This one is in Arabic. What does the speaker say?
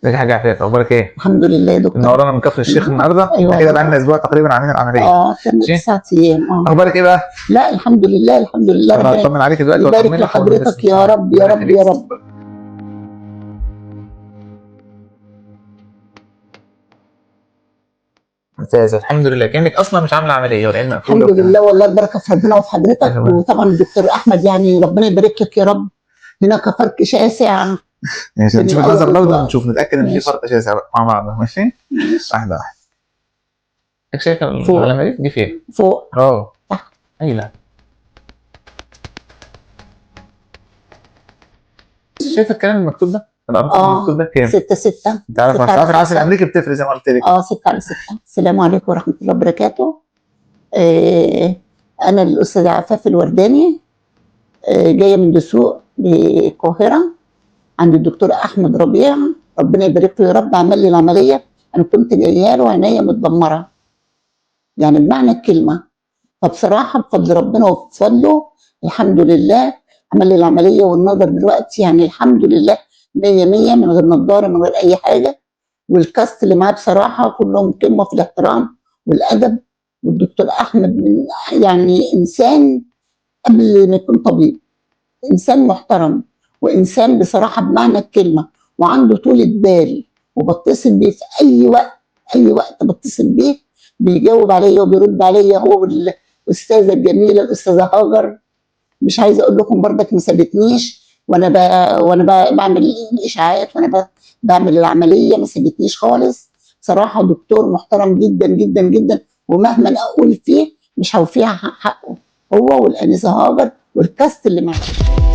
ازيك يا حاج عفاف، اخبارك ايه؟ الحمد لله يا دكتور. منورانا من كفر الشيخ النهارده. أيوة. كده بقى لنا اسبوع تقريبا عاملين العمليه. كان ماشي؟ 9 ايام. اخبارك ايه بقى؟ لا الحمد لله الحمد لله. انا هطمن عليك دلوقتي يبارك واطمنك لحضرتك يا رب يا رب يا رب. ممتاز الحمد لله، كانك اصلا مش عامله عمليه والعين مقفوله. الحمد لله والله البركه في ربنا وفي حضرتك. أيوة. وطبعا الدكتور احمد يعني ربنا يبارك لك يا رب. هناك فرق شاسع. ماشي، نشوف المنظر ده ونشوف نتاكد ان في ماشي. فرق شاسع مع بعض. ماشي؟ واحده واحده. شايف العلامه دي فين؟ فوق. تحت. ايوه. شايف الكلام المكتوب ده؟ الارقام المكتوب ده كام؟ 6 انت عارف العسل الامريكي بتفرق زي ما قلت لك. 6/6. السلام عليكم ورحمه الله وبركاته. انا الاستاذه عفاف الورداني، جايه من دسوق للقاهره عند الدكتور احمد ربيع، ربنا يبارك له يا رب. عمل لي العمليه، انا كنت جايه له عينيا متدمره يعني بمعنى الكلمه. فبصراحه بفضل ربنا وبفضله الحمد لله عمل لي العمليه، والنظر دلوقتي يعني الحمد لله 100 100 من غير نظاره من غير اي حاجه. والكاست اللي معاه بصراحه كلهم قمه في الاحترام والادب. والدكتور احمد يعني انسان قبل ما يكون طبيب، انسان محترم وانسان بصراحه بمعنى الكلمه، وعنده طولة بال. وبتصل بيه في اي وقت، اي وقت بتصل بيه بيجاوب عليا وبيرد عليا. هو والاستاذه الجميله الاستاذه هاجر، مش عايزه اقول لكم برضك ما سابتنيش وانا بعمل الاشاعات وانا بعمل العمليه، ما سابتنيش خالص. صراحه دكتور محترم جدا جدا جدا، ومهما اقول فيه مش هوفيها حقه، هو والانسه هاجر والكاست اللي معاه.